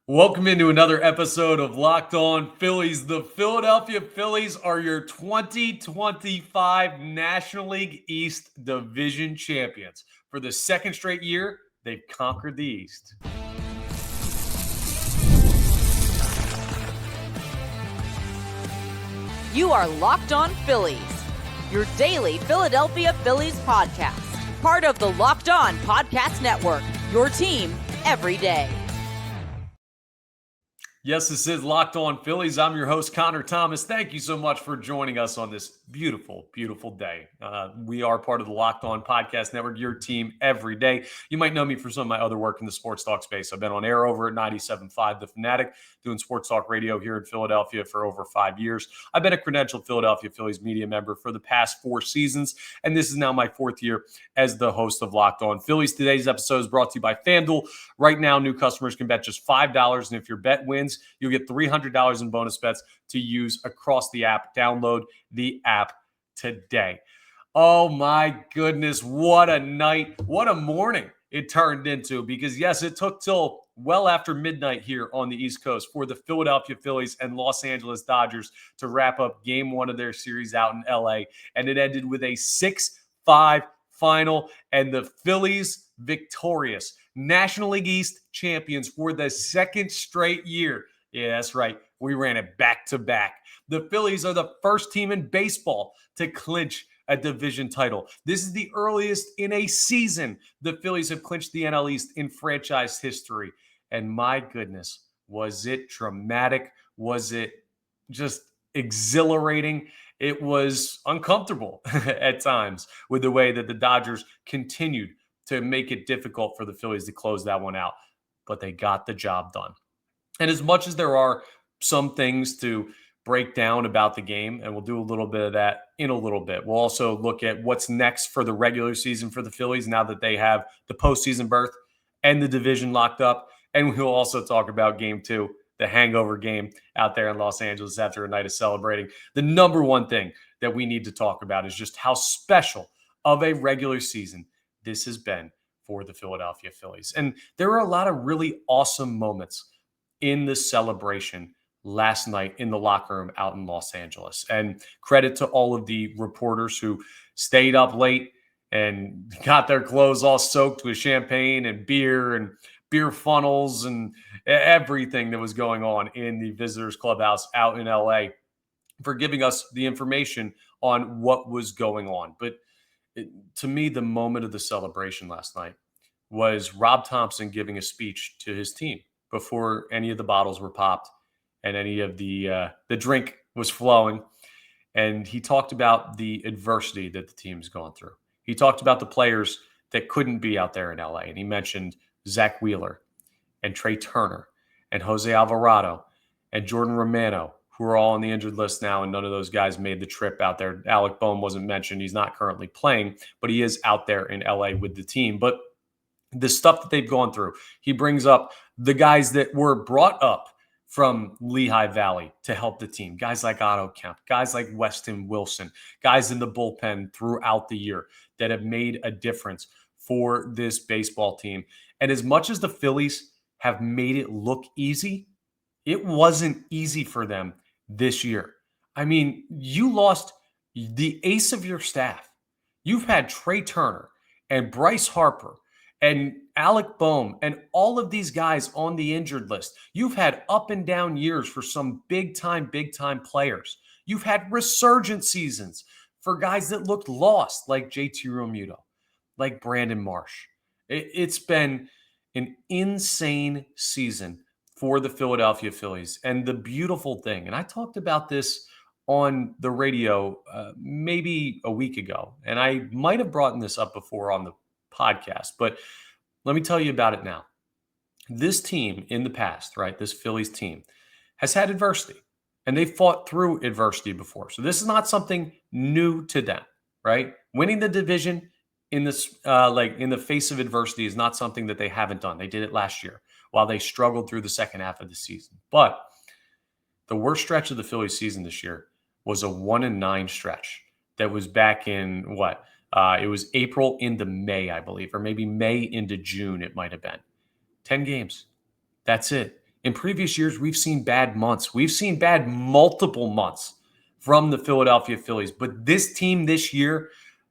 Welcome into another episode of Locked On Phillies. The Philadelphia Phillies are your 2025 National League East Division champions. For the second straight year, they've conquered the East. You are Locked On Phillies, your daily Philadelphia Phillies podcast. Part of the Locked On Podcast Network, your team every day. Yes, this is Locked On Phillies. I'm your host, Connor Thomas. Thank you so much for joining us on this beautiful, beautiful day. We are part of the Locked On Podcast Network, your team every day. You might know me for some of my other work in the sports talk space. I've been on air over at 97.5 The Fanatic, doing sports talk radio here in Philadelphia for over 5 years. I've been a credentialed Philadelphia Phillies media member for the past 4 seasons, and this is now my 4th year as the host of Locked On Phillies. Today's episode is brought to you by FanDuel. Right now, new customers can bet just $5, and if your bet wins, you'll get $300 in bonus bets to use across the app. Download the app today. Oh my goodness, what a night, what a morning it turned into, because yes, it took till well after midnight here on the East Coast for the Philadelphia Phillies and Los Angeles Dodgers to wrap up game 1 of their series out in LA, and it ended with a 6-5 final, and the Phillies victorious, National League East champions for the second straight year. Yeah, that's right. We ran it back to back. The Phillies are the first team in baseball to clinch a division title. This is the earliest in a season the Phillies have clinched the NL East in franchise history. And my goodness, was it dramatic? Was it just exhilarating? It was uncomfortable at times with the way that the Dodgers continued to make it difficult for the Phillies to close that one out. But they got the job done. And as much as there are some things to break down about the game, and we'll do a little bit of that in a little bit, we'll also look at what's next for the regular season for the Phillies now that they have the postseason berth and the division locked up. And we'll also talk about game 2, the hangover game out there in Los Angeles after a night of celebrating. The number one thing that we need to talk about is just how special of a regular season this has been for the Philadelphia Phillies. And there are a lot of really awesome moments in the celebration last night in the locker room out in Los Angeles. And credit to all of the reporters who stayed up late and got their clothes all soaked with champagne and beer funnels and everything that was going on in the visitors clubhouse out in LA for giving us the information on what was going on. But to me, the moment of the celebration last night was Rob Thompson giving a speech to his team before any of the bottles were popped and any of the drink was flowing. And he talked about the adversity that the team's gone through. He talked about the players that couldn't be out there in LA. And he mentioned Zach Wheeler and Trey Turner and Jose Alvarado and Jordan Romano, who are all on the injured list now, and none of those guys made the trip out there. Alec Bohm wasn't mentioned. He's not currently playing, but he is out there in LA with the team. But the stuff that they've gone through, he brings up the guys that were brought up from Lehigh Valley to help the team. Guys like Otto Kemp, guys like Weston Wilson, guys in the bullpen throughout the year that have made a difference for this baseball team. And as much as the Phillies have made it look easy, it wasn't easy for them this year. I mean, you lost the ace of your staff. You've had Trey Turner and Bryce Harper and Alec Bohm and all of these guys on the injured list. You've had up and down years for some big time players. You've had resurgent seasons for guys that looked lost, like JT Realmuto, like Brandon Marsh. It's been an insane season for the Philadelphia Phillies. And the beautiful thing, and I talked about this on the radio maybe a week ago, and I might have brought this up before on the podcast, but let me tell you about it now. This team in the past, right, this Phillies team has had adversity, and they've fought through adversity before. So this is not something new to them, right? Winning the division in this, in the face of adversity is not something that they haven't done. They did it last year while they struggled through the second half of the season. But the worst stretch of the Phillies season this year was a 1-9 stretch that was back in what? It was April into May, I believe, or maybe May into June, it might have been. 10 games. That's it. In previous years, we've seen bad months. We've seen bad multiple months from the Philadelphia Phillies. But this team this year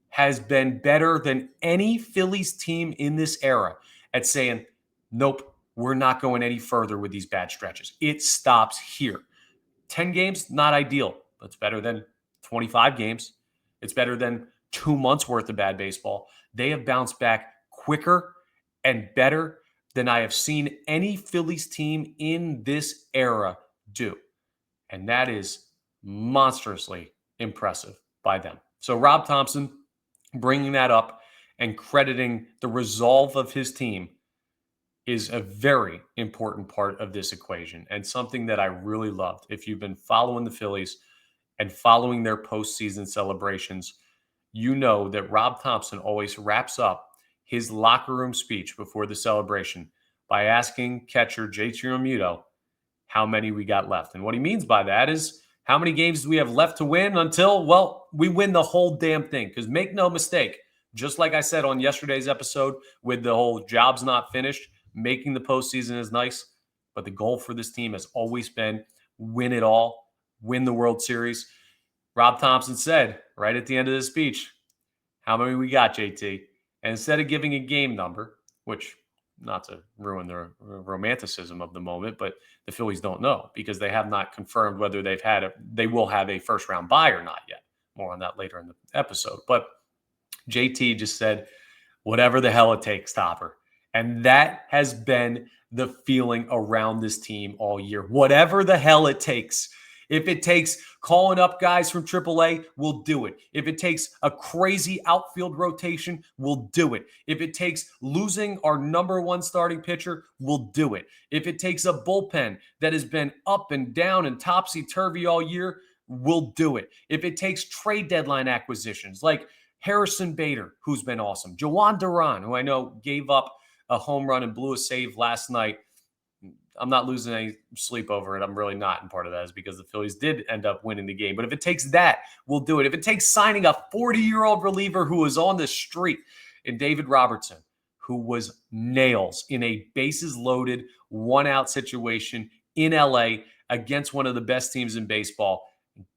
has been better than any Phillies team in this era at saying, nope, we're not going any further with these bad stretches. It stops here. 10 games, not ideal. But it's better than 25 games. It's better than 2 months worth of bad baseball. They have bounced back quicker and better than I have seen any Phillies team in this era do. And that is monstrously impressive by them. So Rob Thompson bringing that up and crediting the resolve of his team is a very important part of this equation and something that I really loved. If you've been following the Phillies and following their postseason celebrations, you know that Rob Thompson always wraps up his locker room speech before the celebration by asking catcher JT Realmuto how many we got left. And what he means by that is how many games do we have left to win until, well, we win the whole damn thing. Because make no mistake, just like I said on yesterday's episode with the whole job's not finished, making the postseason is nice, but the goal for this team has always been win it all, win the World Series. Rob Thompson said right at the end of the speech, how many we got, JT? And instead of giving a game number, which not to ruin the romanticism of the moment, but the Phillies don't know because they have not confirmed whether they will have a first round bye or not yet. More on that later in the episode. But JT just said, whatever the hell it takes, Topper. And that has been the feeling around this team all year. Whatever the hell it takes. If it takes calling up guys from AAA, we'll do it. If it takes a crazy outfield rotation, we'll do it. If it takes losing our number one starting pitcher, we'll do it. If it takes a bullpen that has been up and down and topsy-turvy all year, we'll do it. If it takes trade deadline acquisitions like Harrison Bader, who's been awesome, Jawan Duran, who I know gave up a home run and blew a save last night. I'm not losing any sleep over it. I'm really not. And part of that is because the Phillies did end up winning the game. But if it takes that, we'll do it. If it takes signing a 40-year-old reliever who was on the street in David Robertson, who was nails in a bases-loaded, one-out situation in LA against one of the best teams in baseball,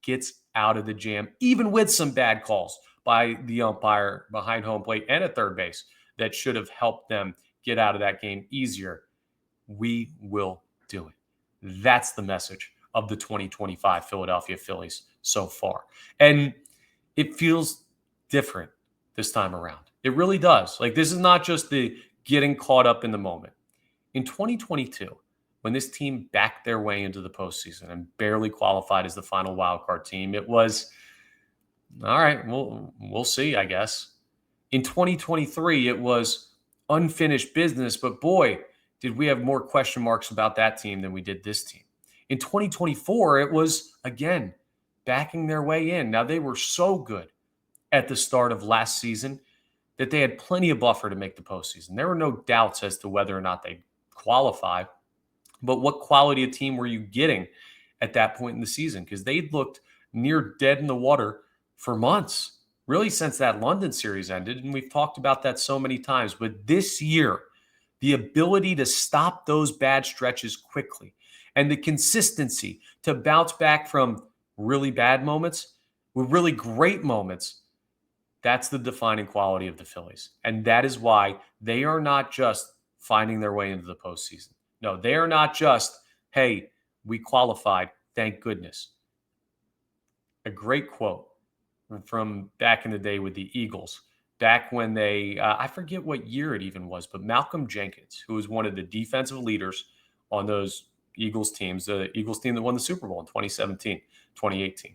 gets out of the jam, even with some bad calls by the umpire behind home plate and at third base that should have helped them get out of that game easier. We will do it. That's the message of the 2025 Philadelphia Phillies so far. And it feels different this time around. It really does. Like, this is not just the getting caught up in the moment. In 2022, when this team backed their way into the postseason and barely qualified as the final wildcard team, it was, all right, we'll see, I guess. In 2023, it was unfinished business, but boy, did we have more question marks about that team than we did this team. In 2024, it was, again, backing their way in. Now, they were so good at the start of last season that they had plenty of buffer to make the postseason. There were no doubts as to whether or not they'd qualify. But what quality of team were you getting at that point in the season? Because they'd looked near dead in the water for months, really since that London series ended. And we've talked about that so many times. But this year, the ability to stop those bad stretches quickly and the consistency to bounce back from really bad moments with really great moments, that's the defining quality of the Phillies. And that is why they are not just finding their way into the postseason. No, they are not just, hey, we qualified, thank goodness. A great quote from back in the day with the Eagles, back when they, I forget what year it even was, but Malcolm Jenkins, who was one of the defensive leaders on those Eagles teams, the Eagles team that won the Super Bowl in 2017, 2018.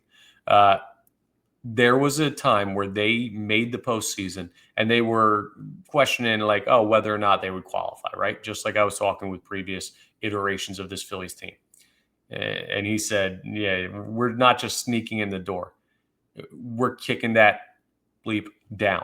There was a time where they made the postseason and they were questioning like, oh, whether or not they would qualify, right? Just like I was talking with previous iterations of this Phillies team. And he said, yeah, we're not just sneaking in the door. We're kicking that bleep down.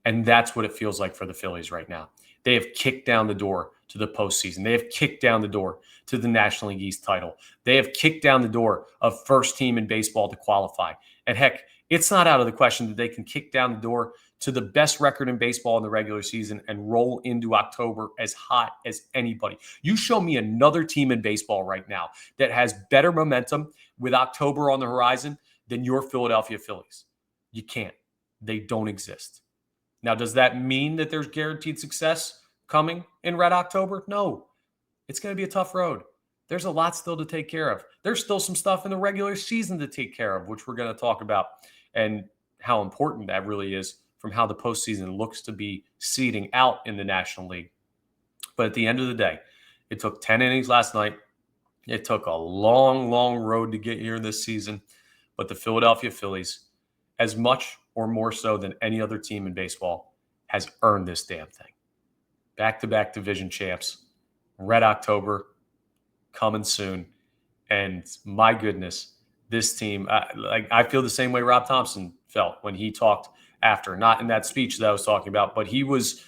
And that's what it feels like for the Phillies right now. They have kicked down the door to the postseason. They have kicked down the door to the National League East title. They have kicked down the door of first team in baseball to qualify. And heck, it's not out of the question that they can kick down the door to the best record in baseball in the regular season and roll into October as hot as anybody. You show me another team in baseball right now that has better momentum with October on the horizon than your Philadelphia Phillies. You can't. They don't exist. Now, does that mean that there's guaranteed success coming in Red October? No. It's going to be a tough road. There's a lot still to take care of. There's still some stuff in the regular season to take care of, which we're going to talk about, and how important that really is from how the postseason looks to be seeding out in the National League. But at the end of the day, it took 10 innings last night. It took a long, long road to get here this season. But the Philadelphia Phillies, as much or more so than any other team in baseball, has earned this damn thing. Back-to-back division champs. Red October coming soon. And my goodness, this team, I feel the same way Rob Thompson felt when he talked after, not in that speech that I was talking about, but he was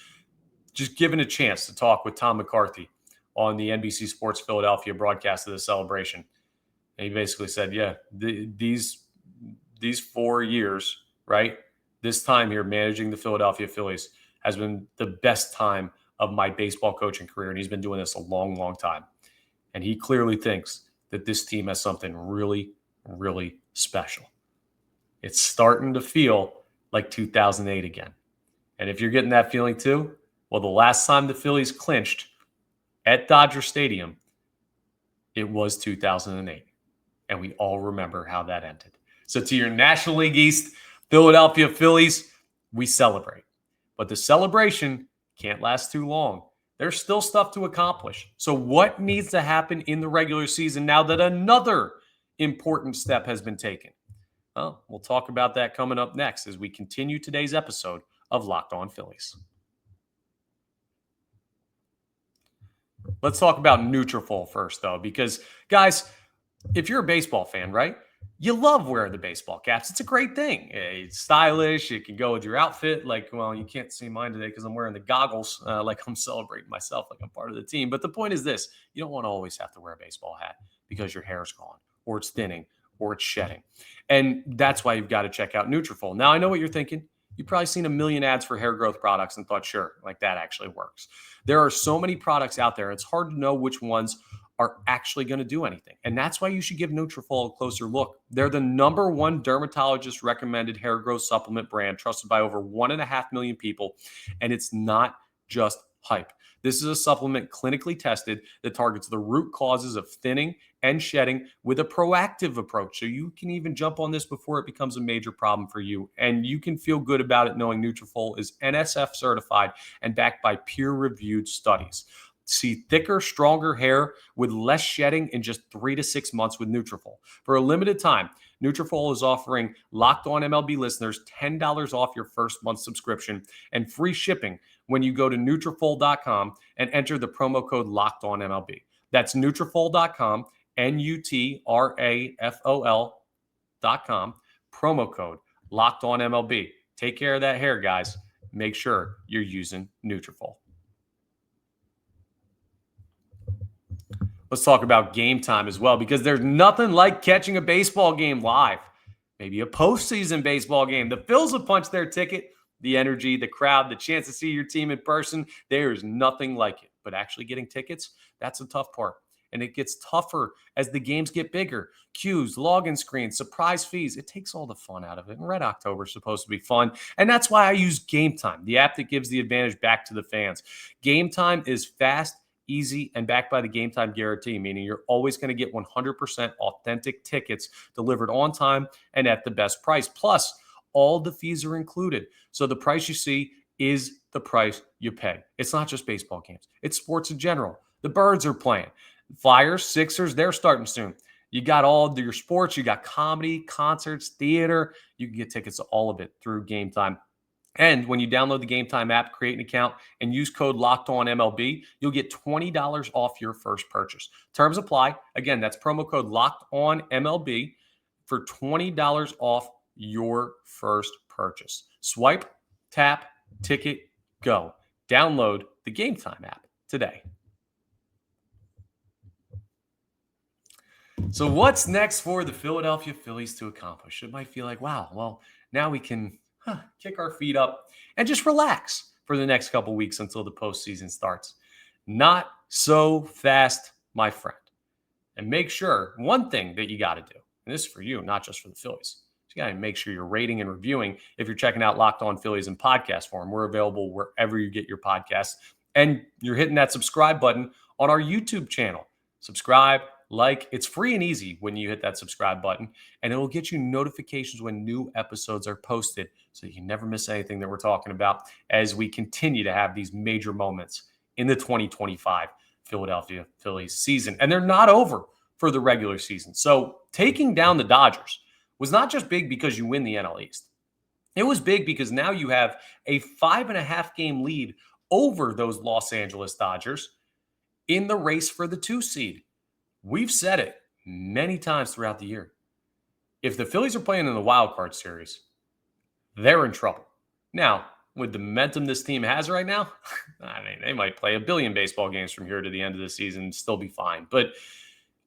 just given a chance to talk with Tom McCarthy on the NBC Sports Philadelphia broadcast of the celebration. And he basically said, yeah, these 4 years, right, this time here managing the Philadelphia Phillies has been the best time of my baseball coaching career. And he's been doing this a long, long time. And he clearly thinks that this team has something really, really special. It's starting to feel like 2008 again. And if you're getting that feeling too, well, the last time the Phillies clinched at Dodger Stadium, it was 2008. And we all remember how that ended. So to your National League East Philadelphia Phillies, we celebrate. But the celebration can't last too long. There's still stuff to accomplish. So what needs to happen in the regular season now that another important step has been taken? Well, we'll talk about that coming up next as we continue today's episode of Locked On Phillies. Let's talk about Nutrafol first, though, because, guys, if you're a baseball fan, right, you love wearing the baseball caps. It's a great thing. It's stylish. It can go with your outfit. Like, well, you can't see mine today because I'm wearing the goggles, like I'm celebrating myself, like I'm part of the team. But the point is this: you don't want to always have to wear a baseball hat because your hair's gone, or it's thinning, or it's shedding. And that's why you've got to check out Nutrafol. Now, I know what you're thinking. You've probably seen a million ads for hair growth products and thought, sure, like that actually works. There are so many products out there. It's hard to know which ones are actually going to do anything. And that's why you should give Nutrafol a closer look. They're the #1 dermatologist recommended hair growth supplement brand, trusted by over 1.5 million people. And it's not just hype. This is a supplement clinically tested that targets the root causes of thinning and shedding with a proactive approach. So you can even jump on this before it becomes a major problem for you. And you can feel good about it knowing Nutrafol is NSF certified and backed by peer-reviewed studies. See thicker, stronger hair with less shedding in just 3 to 6 months with Nutrafol. For a limited time, Nutrafol is offering Locked On MLB listeners $10 off your first month subscription and free shipping when you go to Nutrafol.com and enter the promo code Locked On MLB. That's Nutrafol.com, Nutrafol.com, promo code Locked On MLB. Take care of that hair, guys. Make sure you're using Nutrafol. Let's talk about game time as well, because there's nothing like catching a baseball game live. Maybe a postseason baseball game. The Phils have punched their ticket. The energy, the crowd, the chance to see your team in person, there is nothing like it. But actually getting tickets, that's the tough part. And it gets tougher as the games get bigger. Queues, login screens, surprise fees. It takes all the fun out of it. And Red October is supposed to be fun. And that's why I use Game Time, the app that gives the advantage back to the fans. Game Time is fast, easy, and backed by the Game Time guarantee, meaning you're always going to get 100% authentic tickets delivered on time and at the best price. Plus, all the fees are included. So the price you see is the price you pay. It's not just baseball games. It's sports in general. The Birds are playing. Flyers, Sixers, they're starting soon. You got all your sports. You got comedy, concerts, theater. You can get tickets to all of it through Game Time. And when you download the Game Time app, create an account, and use code LOCKEDONMLB, you'll get $20 off your first purchase. Terms apply. Again, that's promo code LOCKEDONMLB for $20 off your first purchase. Swipe, tap, ticket, go. Download the Game Time app today. So what's next for the Philadelphia Phillies to accomplish? It might feel like, wow, well, now we can kick our feet up and just relax for the next couple weeks until the postseason starts. Not so fast, my friend. And make sure one thing that you got to do, and this is for you, not just for the Phillies. You got to make sure you're rating and reviewing if you're checking out Locked On Phillies in podcast form. We're available wherever you get your podcasts. And you're hitting that subscribe button on our YouTube channel. Subscribe, like. It's free and easy when you hit that subscribe button. And it will get you notifications when new episodes are posted so you never miss anything that we're talking about as we continue to have these major moments in the 2025 Philadelphia Phillies season. And they're not over for the regular season. So taking down the Dodgers was not just big because you win the NL East. It was big because now you have a 5.5 game lead over those Los Angeles Dodgers in the race for the 2 seed. We've said it many times throughout the year. If the Phillies are playing in the wild card series, they're in trouble. Now, with the momentum this team has right now, I mean, they might play a billion baseball games from here to the end of the season and still be fine. But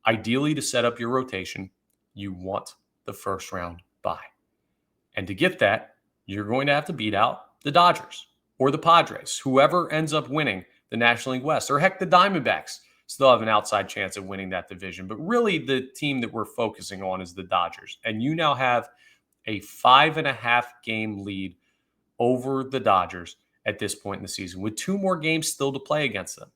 ideally, to set up your rotation, you want the first round bye. And to get that, you're going to have to beat out the Dodgers or the Padres, whoever ends up winning the National League West, or heck, the Diamondbacks still have an outside chance of winning that division. But really, the team that we're focusing on is the Dodgers. And you now have a 5.5 game lead over the Dodgers at this point in the season, with 2 more games still to play against them.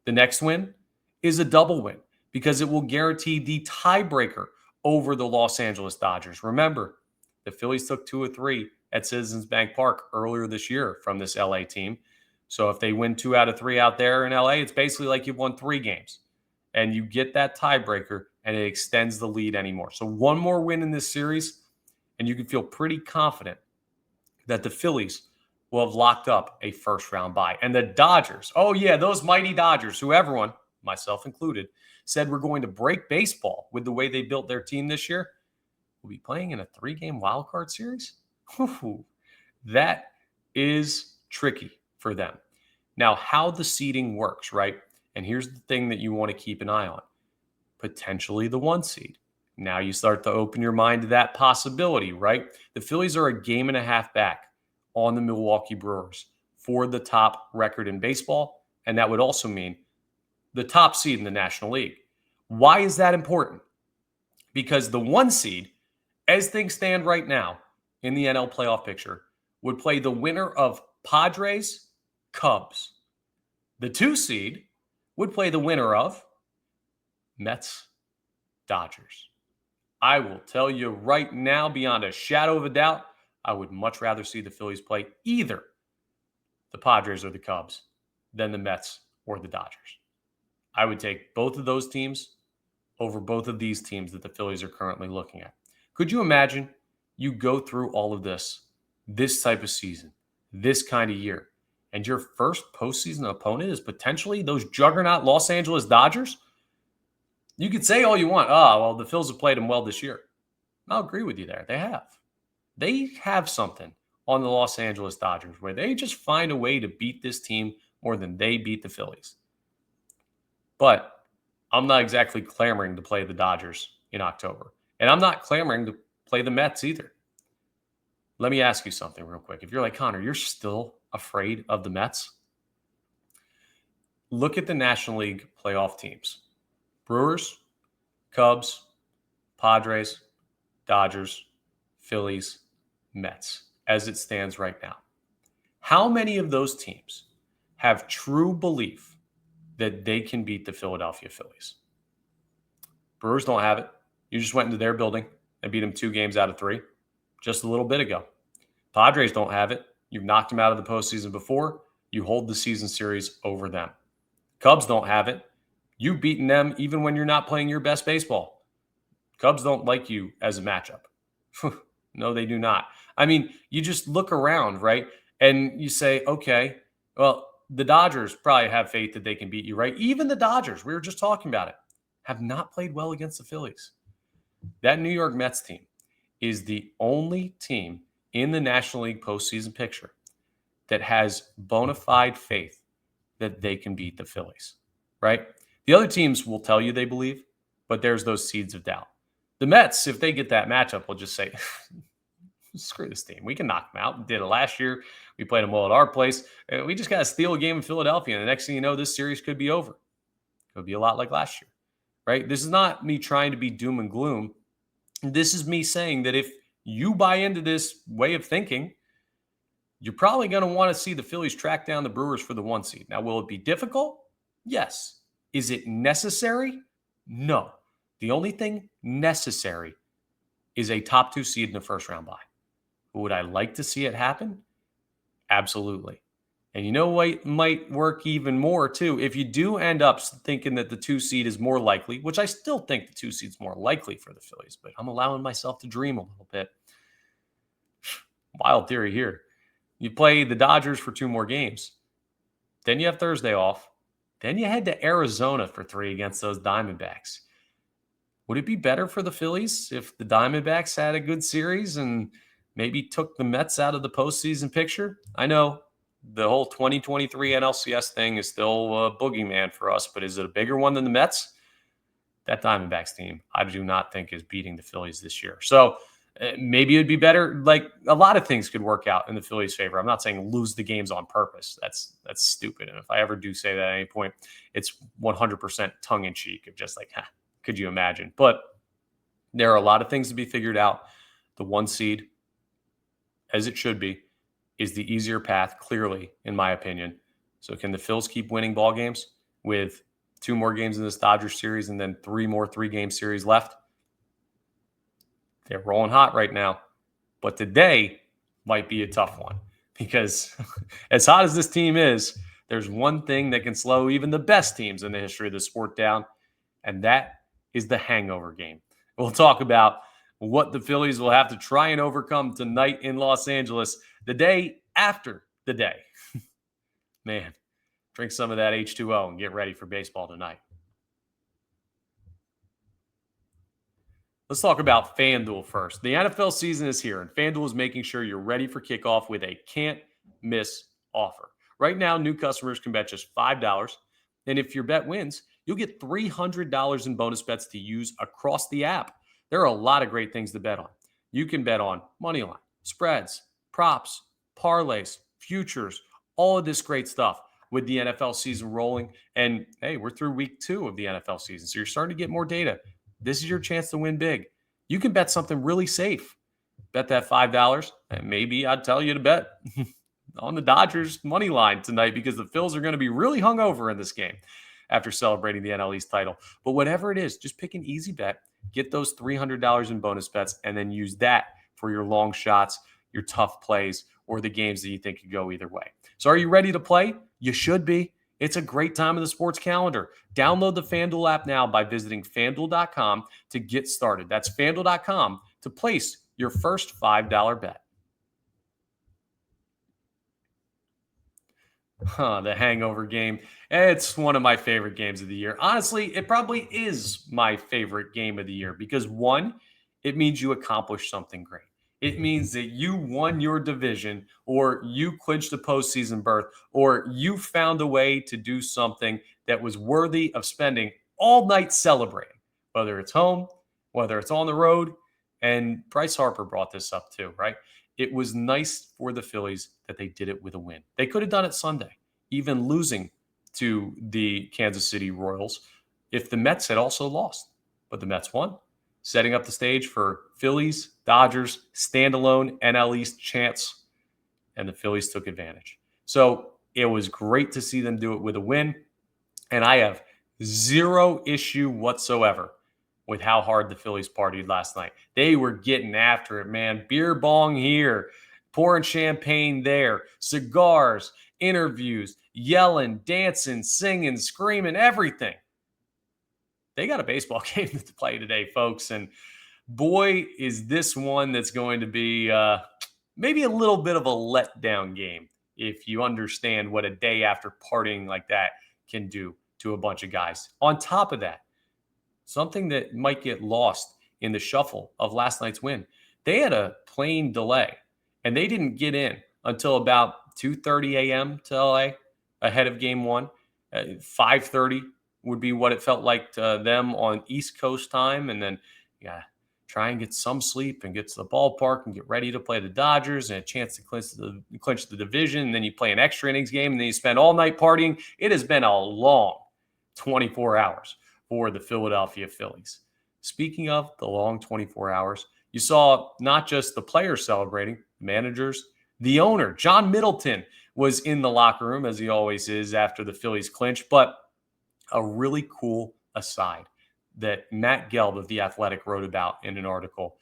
The next win is a double win because it will guarantee the tiebreaker over the Los Angeles Dodgers. Remember, the Phillies took 2 of 3 at Citizens Bank Park earlier this year from this LA team. So if they win 2 out of 3 out there in LA, it's basically like you've won 3 games. And you get that tiebreaker, and it extends the lead anymore. So 1 more win in this series, and you can feel pretty confident that the Phillies will have locked up a first-round bye. And the Dodgers, oh yeah, those mighty Dodgers, who everyone, myself included, said we're going to break baseball with the way they built their team this year, will be playing in a 3-game wild card series? Whew, that is tricky for them. Now, how the seeding works, right? And here's the thing that you want to keep an eye on. Potentially the 1 seed. Now you start to open your mind to that possibility, right? The Phillies are a 1.5 games back on the Milwaukee Brewers for the top record in baseball. And that would also mean the top seed in the National League. Why is that important? Because the 1 seed, as things stand right now in the NL playoff picture, would play the winner of Padres, Cubs. The 2 seed would play the winner of Mets, Dodgers. I will tell you right now, beyond a shadow of a doubt, I would much rather see the Phillies play either the Padres or the Cubs than the Mets or the Dodgers. I would take both of those teams over both of these teams that the Phillies are currently looking at. Could you imagine you go through all of this type of season, this kind of year, and your first postseason opponent is potentially those juggernaut Los Angeles Dodgers? You could say all you want. Well, the Phils have played them well this year. I'll agree with you there. They have. They have something on the Los Angeles Dodgers where they just find a way to beat this team more than they beat the Phillies. But I'm not exactly clamoring to play the Dodgers in October. And I'm not clamoring to play the Mets either. Let me ask you something real quick. If you're like, Connor, you're still afraid of the Mets? Look at the National League playoff teams. Brewers, Cubs, Padres, Dodgers, Phillies, Mets, as it stands right now. How many of those teams have true belief that they can beat the Philadelphia Phillies? Brewers don't have it. You just went into their building and beat them 2 games out of 3 just a little bit ago. Padres don't have it. You've knocked them out of the postseason before. You hold the season series over them. Cubs don't have it. You've beaten them even when you're not playing your best baseball. Cubs don't like you as a matchup. No, they do not. I mean, you just look around, right? And you say, okay, well, the Dodgers probably have faith that they can beat you, right? Even the Dodgers, we were just talking about it, have not played well against the Phillies. That New York Mets team is the only team in the National League postseason picture that has bona fide faith that they can beat the Phillies, right? The other teams will tell you they believe, but there's those seeds of doubt. The Mets, if they get that matchup, will just say, screw this team. We can knock them out. We did it last year. We played them well at our place. We just got to steal a game in Philadelphia. And the next thing you know, this series could be over. It would be a lot like last year, right? This is not me trying to be doom and gloom. This is me saying that if you buy into this way of thinking, you're probably going to want to see the Phillies track down the Brewers for the 1 seed. Now, will it be difficult? Yes. Is it necessary? No. The only thing necessary is a top 2 seed in the first round bye. Would I like to see it happen? Absolutely. And you know what might work even more too? If you do end up thinking that the 2 seed is more likely, which I still think the 2 seed is more likely for the Phillies, but I'm allowing myself to dream a little bit. Wild theory here. You play the Dodgers for 2 more games. Then you have Thursday off. Then you head to Arizona for 3 against those Diamondbacks. Would it be better for the Phillies if the Diamondbacks had a good series and maybe took the Mets out of the postseason picture? I know the whole 2023 NLCS thing is still a boogeyman for us, but is it a bigger one than the Mets? That Diamondbacks team, I do not think is beating the Phillies this year. So maybe it'd be better. Like, a lot of things could work out in the Phillies' favor. I'm not saying lose the games on purpose. That's stupid. And if I ever do say that at any point, it's 100% tongue in cheek of just like, could you imagine? But there are a lot of things to be figured out. The 1 seed, as it should be, is the easier path, clearly, in my opinion. So can the Phils keep winning ball games with 2 more games in this Dodgers series and then 3 more 3-game series left? They're rolling hot right now. But today might be a tough one because as hot as this team is, there's one thing that can slow even the best teams in the history of the sport down, and that is the hangover game. We'll talk about what the Phillies will have to try and overcome tonight in Los Angeles, the day after the day. Man, drink some of that H2O and get ready for baseball tonight. Let's talk about FanDuel first. The NFL season is here, and FanDuel is making sure you're ready for kickoff with a can't-miss offer. Right now, new customers can bet just $5, and if your bet wins, you'll get $300 in bonus bets to use across the app. There are a lot of great things to bet on. You can bet on money line, spreads, props, parlays, futures, all of this great stuff with the NFL season rolling. And hey, we're through week 2 of the NFL season, so you're starting to get more data. This is your chance to win big. You can bet something really safe. Bet that $5, and maybe I'd tell you to bet on the Dodgers money line tonight because the Phils are going to be really hungover in this game after celebrating the NL East title. But whatever it is, just pick an easy bet, get those $300 in bonus bets, and then use that for your long shots, your tough plays, or the games that you think could go either way. So are you ready to play? You should be. It's a great time of the sports calendar. Download the FanDuel app now by visiting FanDuel.com to get started. That's FanDuel.com to place your first $5 bet. The hangover game. It's one of my favorite games of the year. Honestly, it probably is my favorite game of the year because, one, it means you accomplished something great. It means that you won your division, or you clinched a postseason berth, or you found a way to do something that was worthy of spending all night celebrating, whether it's home, whether it's on the road. And Bryce Harper brought this up too, right? It was nice for the Phillies that they did it with a win. They could have done it Sunday, even losing to the Kansas City Royals if the Mets had also lost. But the Mets won, setting up the stage for Phillies, Dodgers, standalone NL East chance, and the Phillies took advantage. So it was great to see them do it with a win, and I have zero issue whatsoever with how hard the Phillies partied last night. They were getting after it, man. Beer bong here, pouring champagne there, cigars, interviews, yelling, dancing, singing, screaming, everything. They got a baseball game to play today, folks. And boy, is this one that's going to be maybe a little bit of a letdown game if you understand what a day after partying like that can do to a bunch of guys. On top of that, something that might get lost in the shuffle of last night's win, they had a plane delay, and they didn't get in until about 2:30 a.m. to LA ahead of game 1. 5:30 would be what it felt like to them on East Coast time. And then, try and get some sleep and get to the ballpark and get ready to play the Dodgers and a chance to clinch the division. And then you play an extra innings game and then you spend all night partying. It has been a long 24 hours for the Philadelphia Phillies. Speaking of the long 24 hours, you saw not just the players celebrating, managers, the owner, John Middleton, was in the locker room, as he always is after the Phillies clinch. But a really cool aside that Matt Gelb of The Athletic wrote about in an article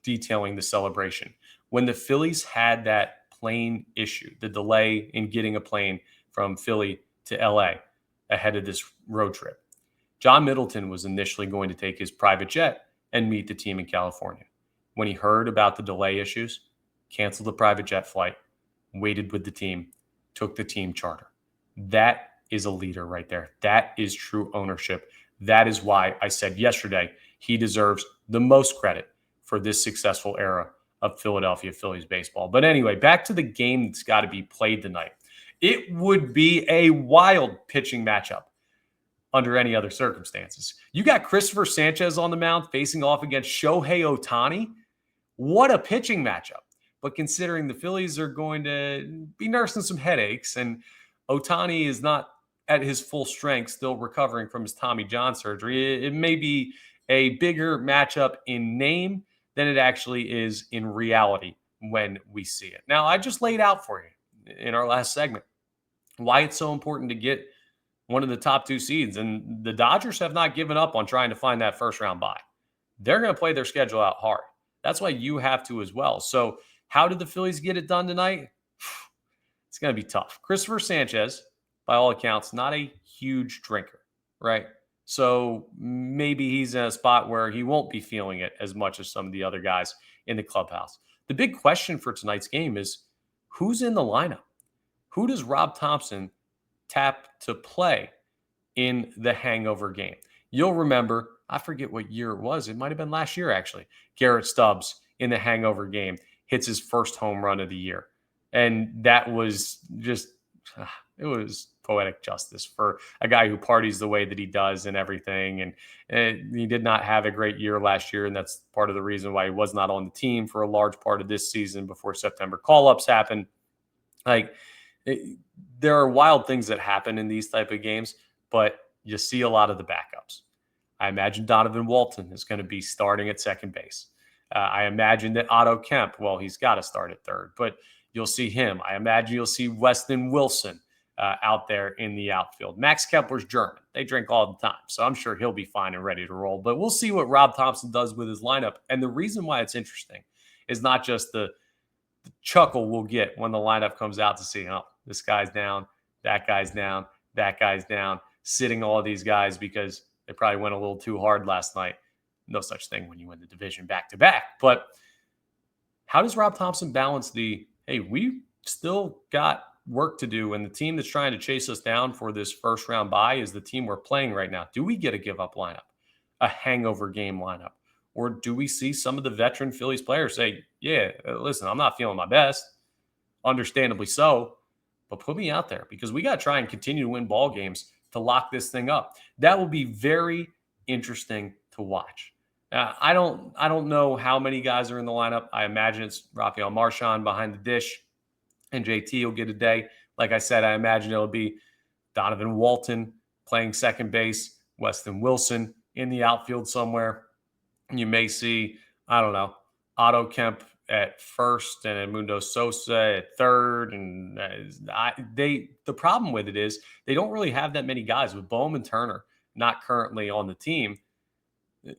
detailing the celebration. When the Phillies had that plane issue, the delay in getting a plane from Philly to LA ahead of this road trip, John Middleton was initially going to take his private jet and meet the team in California. When he heard about the delay issues, canceled the private jet flight, waited with the team, took the team charter. That is a leader right there. That is true ownership. That is why I said yesterday he deserves the most credit for this successful era of Philadelphia Phillies baseball. But anyway, back to the game that's got to be played tonight. It would be a wild pitching matchup under any other circumstances. You got Christopher Sanchez on the mound facing off against Shohei Ohtani. What a pitching matchup. But considering the Phillies are going to be nursing some headaches and Ohtani is not at his full strength, still recovering from his Tommy John surgery, it may be a bigger matchup in name than it actually is in reality when we see it. Now, I just laid out for you in our last segment why it's so important to get one of the top two seeds. And the Dodgers have not given up on trying to find that first round bye. They're going to play their schedule out hard. That's why you have to as well. So how did the Phillies get it done tonight? It's going to be tough. Christopher Sanchez, by all accounts, not a huge drinker, right? So maybe he's in a spot where he won't be feeling it as much as some of the other guys in the clubhouse. The big question for tonight's game is who's in the lineup? Who does Rob Thompson tap to play in the hangover game? You'll remember, I forget what year it was. It might have been last year, actually. Garrett Stubbs in the hangover game hits his first home run of the year. And that was just, it was poetic justice for a guy who parties the way that he does and everything. And he did not have a great year last year. And that's part of the reason why he was not on the team for a large part of this season before September call-ups happened. There are wild things that happen in these type of games, but you see a lot of the backups. I imagine Donovan Walton is going to be starting at second base. I imagine that Otto Kemp, well, he's got to start at third, but you'll see him. I imagine you'll see Weston Wilson out there in the outfield. Max Kepler's German. They drink all the time, so I'm sure he'll be fine and ready to roll. But we'll see what Rob Thompson does with his lineup. And the reason why it's interesting is not just the chuckle we'll get when the lineup comes out to see, oh, this guy's down, that guy's down, that guy's down, sitting all of these guys because they probably went a little too hard last night. No such thing when you win the division back-to-back. But how does Rob Thompson balance hey, we still got work to do, and the team that's trying to chase us down for this first-round bye is the team we're playing right now. Do we get a give-up lineup, a hangover game lineup? Or do we see some of the veteran Phillies players say, yeah, listen, I'm not feeling my best, understandably so, but put me out there because we got to try and continue to win ball games to lock this thing up. That will be very interesting to watch. I don't know how many guys are in the lineup. I imagine it's Rafael Marchand behind the dish, and JT will get a day. Like I said, I imagine it'll be Donovan Walton playing second base, Weston Wilson in the outfield somewhere. You may see, I don't know, Otto Kemp at first and Edmundo Sosa at third. And the problem with it is they don't really have that many guys. With Bowman Turner not currently on the team,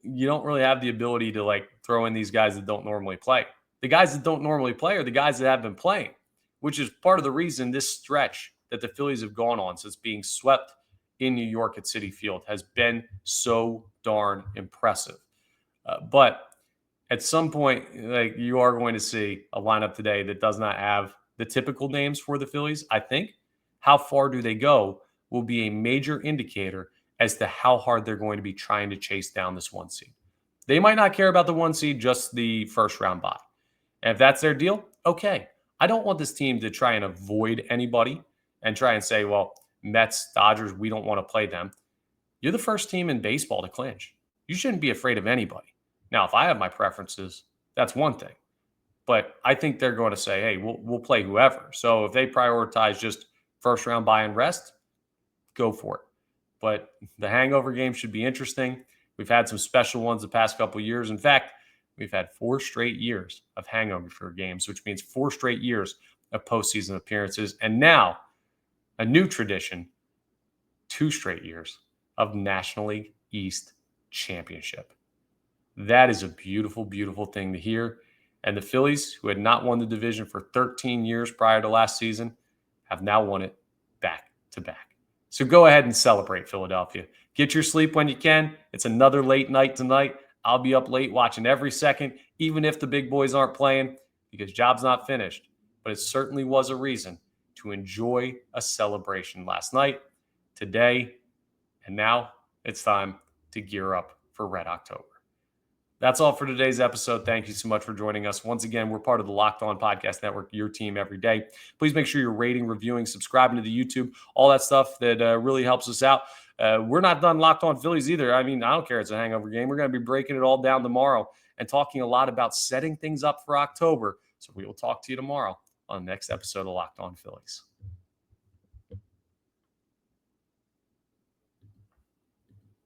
you don't really have the ability to throw in these guys that don't normally play. The guys that don't normally play are the guys that have been playing, which is part of the reason this stretch that the Phillies have gone on since being swept in New York at Citi Field has been so darn impressive. But at some point, you are going to see a lineup today that does not have the typical names for the Phillies. I think how far do they go will be a major indicator as to how hard they're going to be trying to chase down this one seed. They might not care about the one seed, just the first round bye. And if that's their deal, okay. I don't want this team to try and avoid anybody and try and say, well, Mets, Dodgers, we don't want to play them. You're the first team in baseball to clinch. You shouldn't be afraid of anybody. Now, if I have my preferences, that's one thing. But I think they're going to say, hey, we'll play whoever. So if they prioritize just first round bye and rest, go for it. But the hangover game should be interesting. We've had some special ones the past couple of years. In fact, we've had 4 straight years of hangover games, which means 4 straight years of postseason appearances. And now a new tradition, 2 straight years of National League East Championship. That is a beautiful, beautiful thing to hear. And the Phillies, who had not won the division for 13 years prior to last season, have now won it back to back. So go ahead and celebrate, Philadelphia. Get your sleep when you can. It's another late night tonight. I'll be up late watching every second, even if the big boys aren't playing, because job's not finished. But it certainly was a reason to enjoy a celebration last night, today, and now it's time to gear up for Red October. That's all for today's episode. Thank you so much for joining us. Once again, we're part of the Locked On Podcast Network, your team every day. Please make sure you're rating, reviewing, subscribing to the YouTube, all that stuff that really helps us out. We're not done Locked On Phillies either. I mean, I don't care. It's a hangover game. We're going to be breaking it all down tomorrow and talking a lot about setting things up for October. So we will talk to you tomorrow on the next episode of Locked On Phillies.